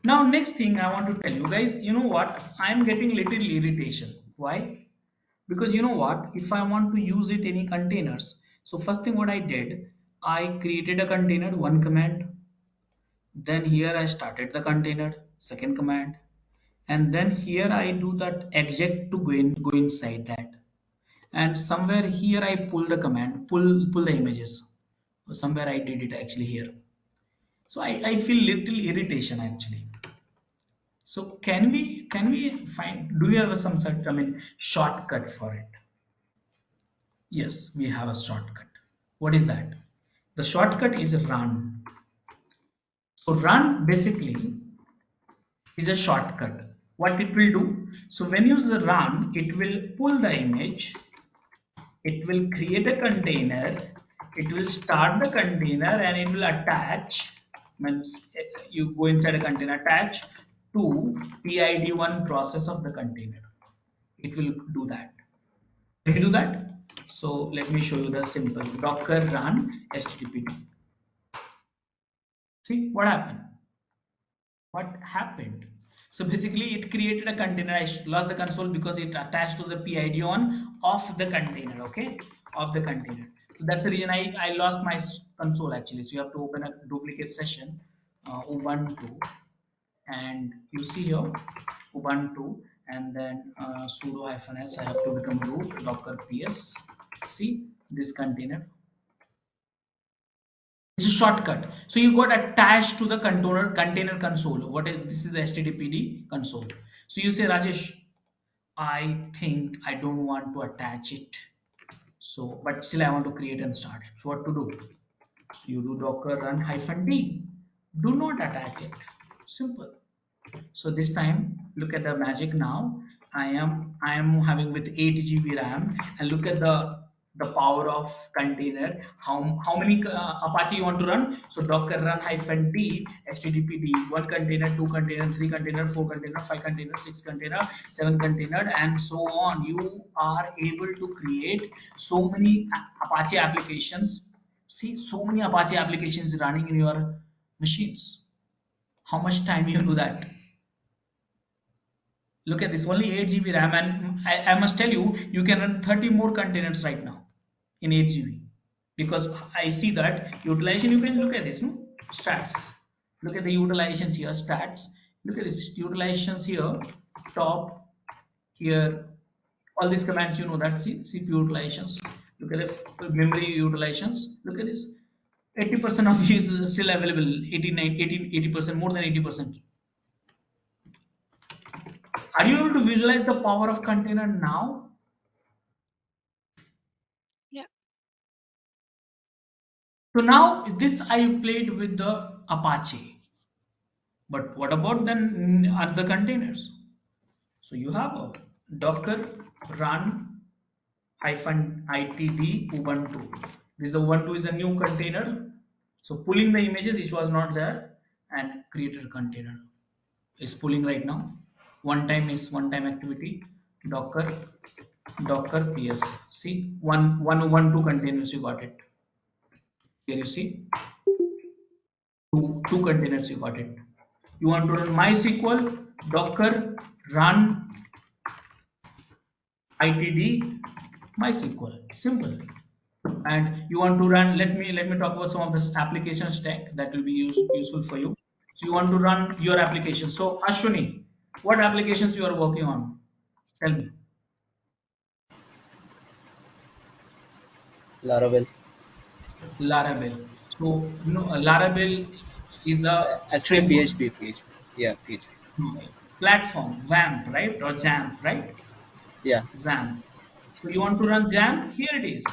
Now next thing I want to tell you guys, you know what, I'm getting little irritation. Why? Because you know what, if I want to use it any containers, so first thing what I did, I created a container, one command, then here I started the container, second command, and then here I do that exec to go inside that, and somewhere here I pull the command, pull the images. Somewhere I did it actually here. So I feel little irritation actually. So can we find, do you have some sort, I mean, shortcut for it? Yes, we have a shortcut. What is that? The shortcut is run. So run basically is a shortcut. What it will do? So when you use the run, it will pull the image, it will create a container, it will start the container, and it will attach. Means you go inside a container, attach to PID1 process of the container. It will do that. Let me do that. So let me show you the simple Docker run HTTP. See what happened? What happened? So basically it created a container. I lost the console because it attached to the PID on of the container. Okay, of the container. So that's the reason I lost my console actually. So you have to open a duplicate session Ubuntu, and you see here Ubuntu, and then sudo hyphen s. I have to become root docker ps. See this container. It's a shortcut. So you got attached to the container console. What is this? Is the HTTPD console. So you say, Rajesh, I think I don't want to attach it. So, but still I want to create and start. So what to do? So you do docker run hyphen d. Do not attach it. Simple. So this time, look at the magic now. I am having with 8 GB RAM, and look at the power of container. How many Apache you want to run? So Docker run hyphen d HTTPD, one container, two container, three container, four container, five container, six container, seven container, and so on. You are able to create so many Apache applications. See, so many Apache applications running in your machines. How much time you do that? Look at this, only 8 GB RAM, and I must tell you, you can run 30 more containers right now in 8 GB, because I see that utilization. You can look at this, no stats. Look at the utilizations here, stats. Look at this utilizations here, top here. All these commands, you know that. See CPU utilizations. Look at the memory utilizations. Look at this. 80% of these is still available. 89, 18, 80%, more than 80%. Are you able to visualize the power of container now? Yeah. So now this I played with the Apache, but what about then other containers? So you have a Docker run hyphen itd Ubuntu. This Ubuntu is a new container. So pulling the images which was not there and created a container is pulling right now. One time activity. Docker ps. See one Ubuntu containers you got it. Here you see two containers you got it. You want to run MySQL, Docker, run itd, MySQL. Simple. And you want to run. Let me talk about some of this application stack that will be useful for you. So you want to run your application. So Ashwini, what applications you are working on? Tell me. Laravel. Laravel. So no, Laravel is a Actually, framework, PHP. Yeah, PHP. platform, WAMP, right? Or JAMP, right? Yeah. XAMPP. So you want to run JAMP? Here it is.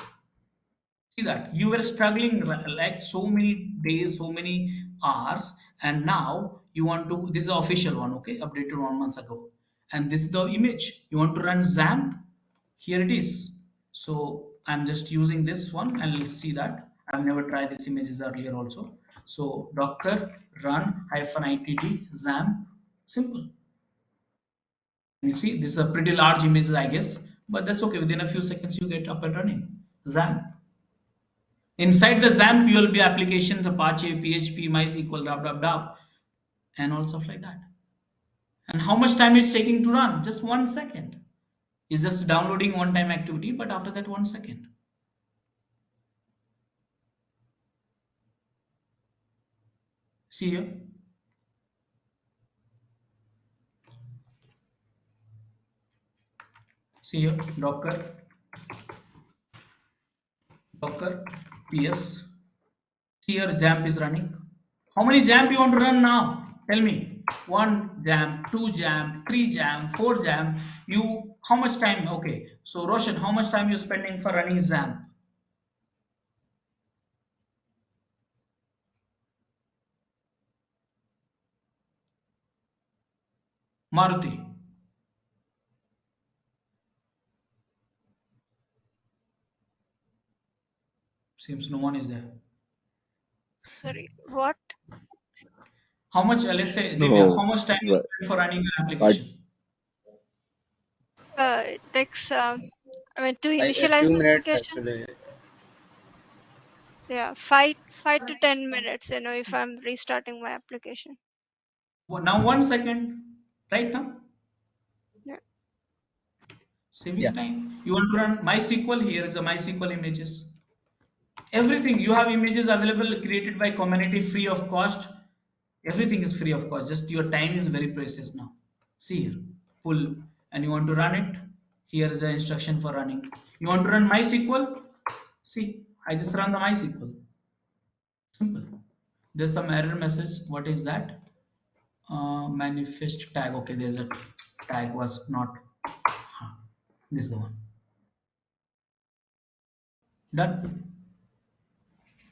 See that you were struggling like so many days, so many hours, and now you want to. This is the official one, okay? Updated 1 month ago, and this is the image. You want to run XAMPP? Here it is. So I'm just using this one, and let's see that. I've never tried these images earlier also. So Docker run hyphen itd XAMPP. Simple. You see, this is a pretty large image, I guess, but that's okay. Within a few seconds, you get up and running. XAMPP. Inside the XAMPP, you will be applications, Apache, PHP, MySQL, and all stuff like that. And how much time it's taking to run? Just 1 second. It's just downloading one time activity, but after that 1 second. See here, see here, Docker, PS. See here, XAMPP is running. How many XAMPP you want to run now? Tell me. One XAMPP, two XAMPP, three XAMPP, four XAMPP. You, how much time? Okay. So Roshan, how much time you spending for running XAMPP? Maruti. Seems no one is there. Sorry. What? How much, let's say, Divya, how No, much time you right. spend for running an But application? It takes. I mean, to A initialize few the minutes application. actually. Yeah, five to 10 minutes. If I'm restarting my application. Now 1 second, right now, Yeah. Yeah. saving time. You want to run MySQL, here is the MySQL images. Everything, you have images available created by community free of cost. Everything is free of cost. Just your time is very precious now. See here, pull, and you want to run it. Here is the instruction for running. You want to run MySQL? See, I just run the MySQL. Simple. There's some error message. What is that? Manifest tag. Okay, there's a tag was not. Huh. This is the one. Done.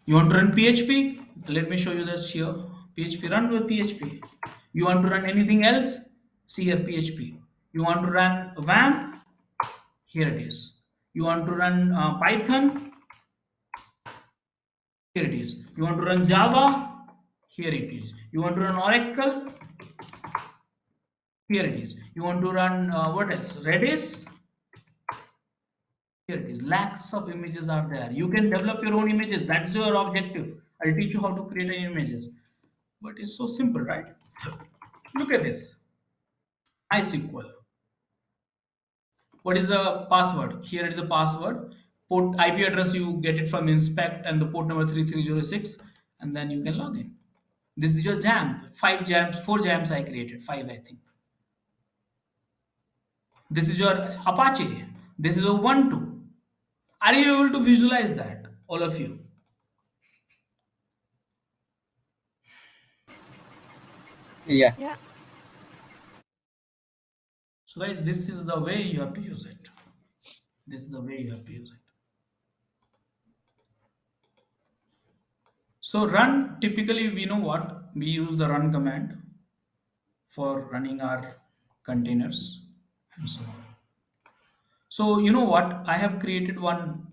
You want to run PHP? Let me show you this here. PHP, run with PHP. You want to run anything else? See here, PHP. You want to run WAMP? Here it is. You want to run Python? Here it is. You want to run Java? Here it is. You want to run Oracle? Here it is. You want to run what else? Redis? Here it is. Lakhs of images are there. You can develop your own images. That's your objective. I'll teach you how to create an images. But it's so simple, right? Look at this. MySQL. What is the password? Here it is a password. Port IP address you get it from inspect and the port number 3306, and then you can log in. This is your jam. 5 jams, 4 jams I created. 5 I think. This is your Apache. This is a Ubuntu. Are you able to visualize that? All of you. Yeah. Yeah. So guys, this is the way you have to use it. This is the way you have to use it. So run, typically we know what? We use the run command for running our containers and so on. So you know what? I have created one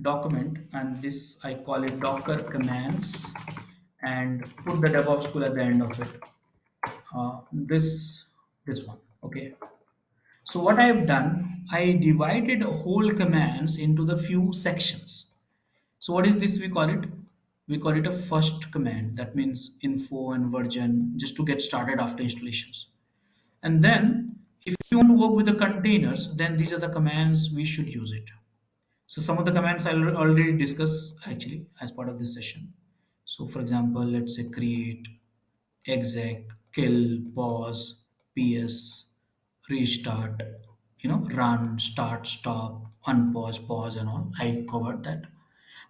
document and this I call it Docker commands and put the debugschool at the end of it. This one. Okay. So what I have done, I divided whole commands into the few sections. So what is this we call it? We call it a first command. That means info and version just to get started after installations. And then if you want to work with the containers, then these are the commands we should use it. So some of the commands I'll already discuss actually as part of this session. So for example, let's say create, exec, kill, pause, ps, restart, run, start, stop, unpause, pause, and all. I covered that.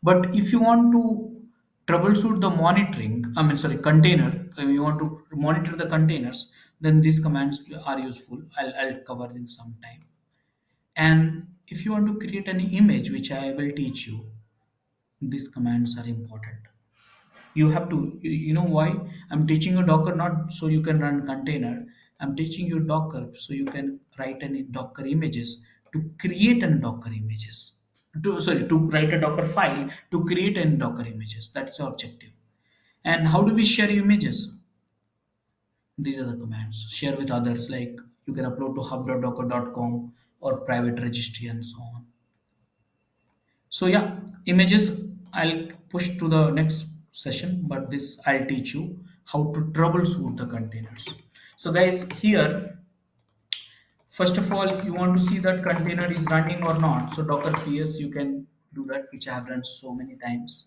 But if you want to troubleshoot the monitoring, I mean, sorry, container, you want to monitor the containers, then these commands are useful. I'll cover in some time. And if you want to create an image, which I will teach you, these commands are important. You have to, you know why? I'm teaching you Docker not so you can run container. I'm teaching you Docker so you can write any Docker images to create an Docker images. To write a Docker file to create an Docker images. That's the objective. And how do we share images? These are the commands. Share with others, like you can upload to hub.docker.com or private registry and so on. So yeah, images I'll push to the next session, but this I'll teach you how to troubleshoot the containers. So guys, here, first of all, you want to see that container is running or not. So Docker ps you can do that, which I have run so many times.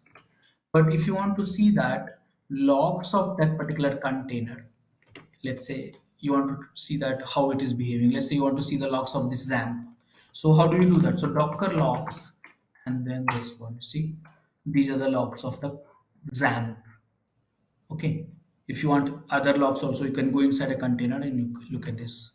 But if you want to see that logs of that particular container, let's say you want to see that how it is behaving. Let's say you want to see the logs of this XAMPP. So how do you do that? So Docker logs, and then this one. See, these are the logs of the XAMPP. Okay. If you want other logs also, you can go inside a container and you look at this.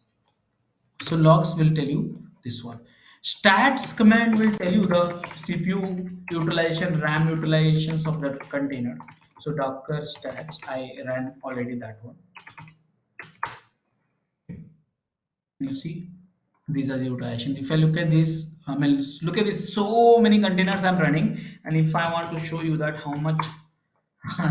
So logs will tell you this one. Stats command will tell you the CPU utilization, RAM utilizations of that container. So Docker stats, I ran already that one. You see, these are the utilizations. If I look at this, I mean, look at this, so many containers I'm running, and if I want to show you that how much,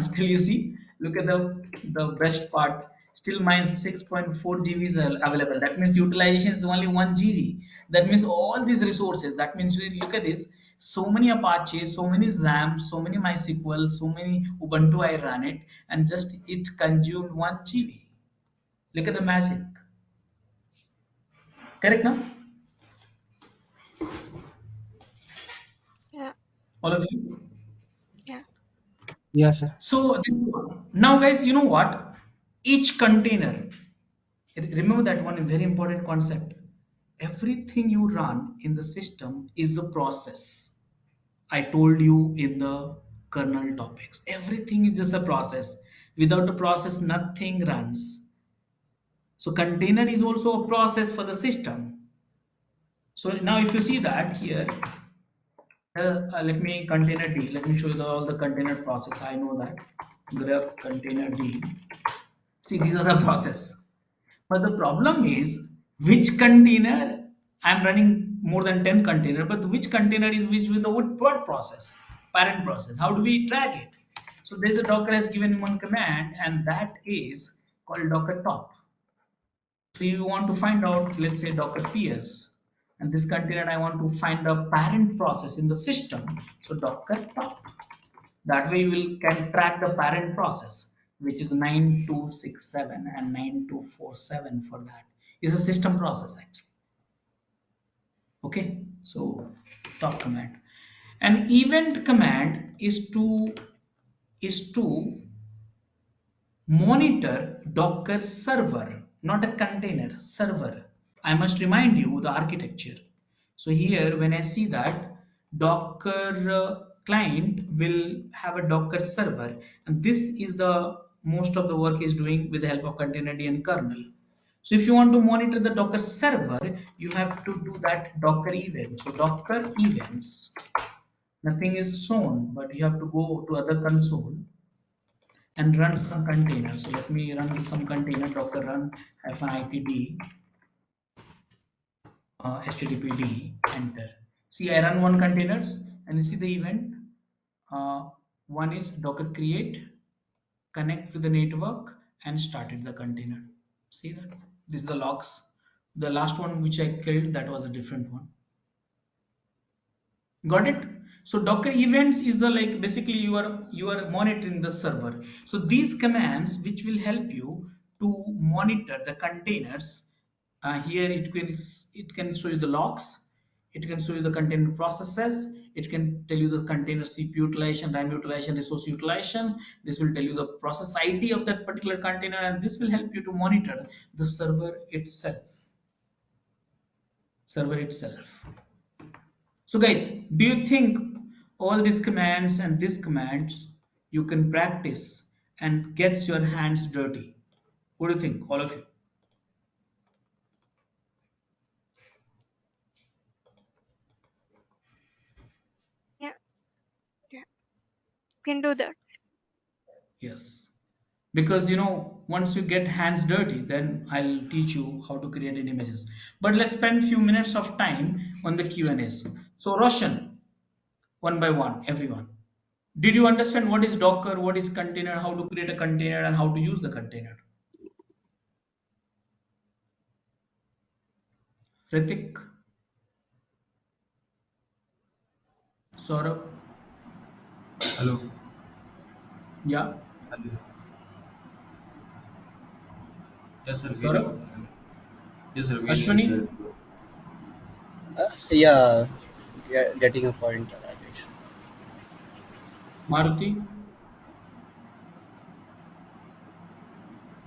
still you see, look at the best part. Still, mine 6.4 GB is available. That means utilization is only 1 GB. That means all these resources. That means we look at this. So many Apache, so many XAMPP, so many MySQL, so many Ubuntu. I run it, and just it consumed 1 GB. Look at the magic. Correct now? Yeah. All of you. Yeah. Yeah, sir. So now, guys, you know what? Each container, remember that one very important concept. Everything you run in the system is a process. I told you in the kernel topics. Everything is just a process. Without a process, nothing runs. So container is also a process for the system. So now if you see that here, let me container D. Let me show you all the container process. I know that. Grep container D. See, these are the process. But the problem is which container I'm running more than 10 container, but which container is which with the what process, parent process. How do we track it? So there's a Docker has given one command, and that is called Docker top. So you want to find out, let's say Docker PS, and this container I want to find the parent process in the system. So Docker top. That way you will can track the parent process, which is 9267 and 9247 for that. Is a system process actually. Okay, so top command. An event command is to monitor Docker server, not a container server. I must remind you the architecture. So here, when I see that Docker client will have a Docker server, and this is the most of the work is doing with the help of containerd and kernel. So if you want to monitor the Docker server, you have to do that Docker event. So Docker events, nothing is shown, but you have to go to other console and run some container. So let me run some container Docker run -itd httpd enter. See, I run one containers and you see the event. Uh, One is Docker create, connect with the network, and started the container. See that? This is the logs. The last one which I killed, that was a different one. Got it? So Docker events is the like basically you are monitoring the server. So these commands which will help you to monitor the containers. Here it can show you the logs. It can show you the container processes. It can tell you the container CPU utilization, RAM utilization, resource utilization. This will tell you the process ID of that particular container, and this will help you to monitor the server itself. Server itself. So guys, do you think all these commands and these commands you can practice and gets your hands dirty? What do you think, all of you? Yeah, yeah, can do that. Yes. Because once you get hands dirty, then I'll teach you how to create an images. But let's spend few minutes of time on the Q&As. So Roshan, one by one, everyone. Did you understand what is Docker, what is container, how to create a container, and how to use the container? Ritik, Saurabh, Hello. yeah, Hello. Yes, sir. Very Saurabh, good. Yes, sir. Very Ashwani, good. Yeah, getting a point, Rajesh. Maruti,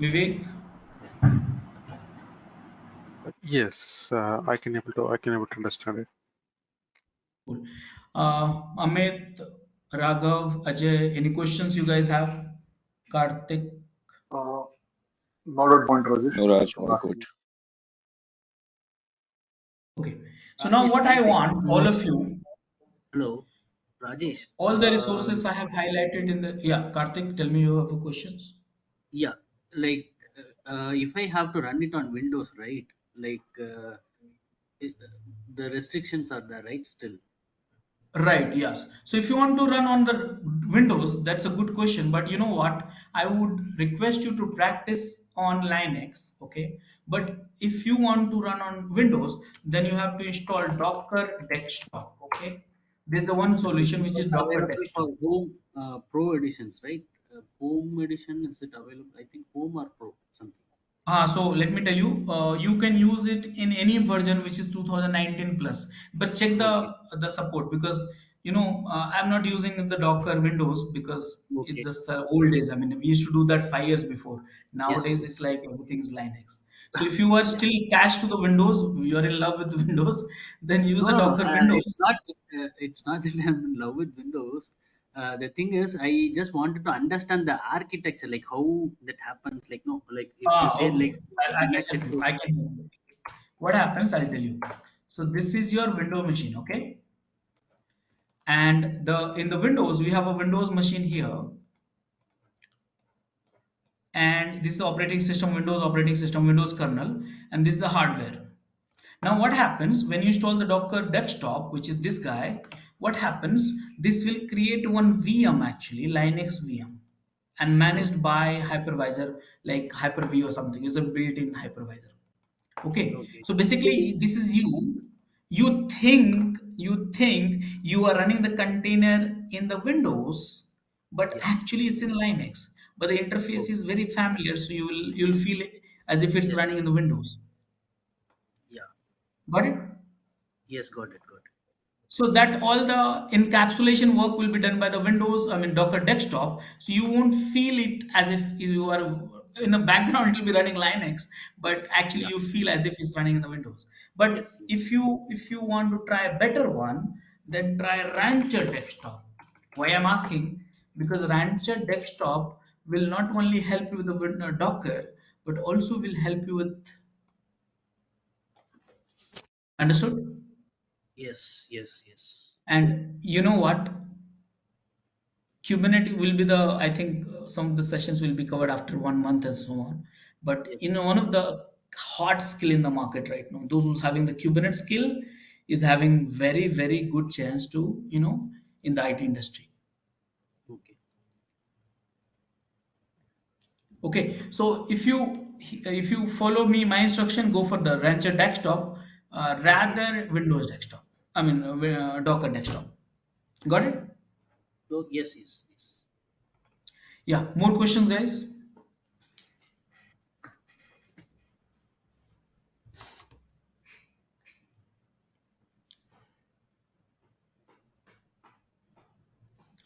Vivek. Yes, I can able to understand it. Cool. Amit, Raghav, Ajay, any questions you guys have? Karthik. Uh, Not at point, Rajesh. No, Raj, Thanks for all good. asking. Okay. So now Rajesh, what can I I take want, all of you, hello, Rajesh? all the resources I have highlighted in the, yeah, Karthik, tell me you have questions. Yeah, like if I have to run it on Windows, right? Like it, the restrictions are there, right? Still. Right, yes. So if you want to run on the Windows, that's a good question. But you know what? I would request you to practice on Linux, okay? But if you want to run on Windows, then you have to install Docker Desktop, okay? There's the one Is solution it which is also Docker available Desktop. for Home Pro editions, right? Home edition, is it available? I think Home or Pro something. So let me tell you, you can use it in any version which is 2019 plus, but check Okay. the support because I'm not using the Docker Windows because it's Okay. just old days. I mean, we used to do that 5 years before. Yes. Nowadays, it's Yes. like everything is Linux. So if you are Yeah. still attached to the Windows, you're in love with Windows, then use No, the no, no. Docker It's Windows. not. It's not that I'm in love with Windows. The thing is, I just wanted to understand the architecture, like how that happens. Like no, like if you say Okay. like I can Linux, tell it you. would. I can tell you. What happens? I'll tell you. So this is your Windows machine, okay? And the in the Windows, we have a Windows machine here, and this is operating system, Windows operating system, Windows kernel, and this is the hardware. Now, what happens when you install the Docker desktop, which is this guy? What happens? This will create one VM actually, Linux VM, and managed Okay. by hypervisor like Hyper-V or something. Is a built-in hypervisor. Okay, Okay. so basically, this is you. You think you are running the container in the Windows, but Yeah. actually it's in Linux. But the interface is Okay. very familiar, so you'll feel as if it's Yes. running in the Windows. Yeah. Got it? Yes. Got it. Got it. So that all the encapsulation work will be done by the Windows, I mean Docker desktop. So you won't feel it as if you are in the background, it will be running Linux, but actually Yeah. you feel as if it's running in the Windows. But Yes. if you want to try a better one, then try Rancher desktop. Why I'm asking? Because Rancher desktop will not only help you with the Docker, but also will help you with, understood? Yes. Yes. Yes. And you know what? Kubernetes will be the, I think some of the sessions will be covered after 1 month and so on. But Yes. one of the hot skill in the market right now, those who's having the Kubernetes skill is having very, very good chance to, in the IT industry. Okay. Okay, so if you follow me, my instruction, go for the Rancher desktop Okay. rather Windows desktop. I mean Docker desktop. Got it? Oh, yes. Yes. Yes. Yeah. More questions, guys?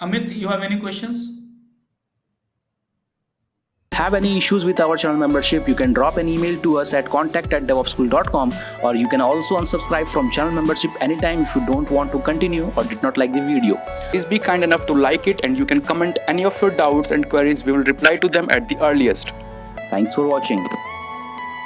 Amit, you have any questions? Have any issues with our channel membership, you can drop an email to us at contact@debugschool.com, or you can also unsubscribe from channel membership anytime if you don't want to continue or did not like the video. Please be kind enough to like it, and you can comment any of your doubts and queries. We will reply to them at the earliest. Thanks for watching.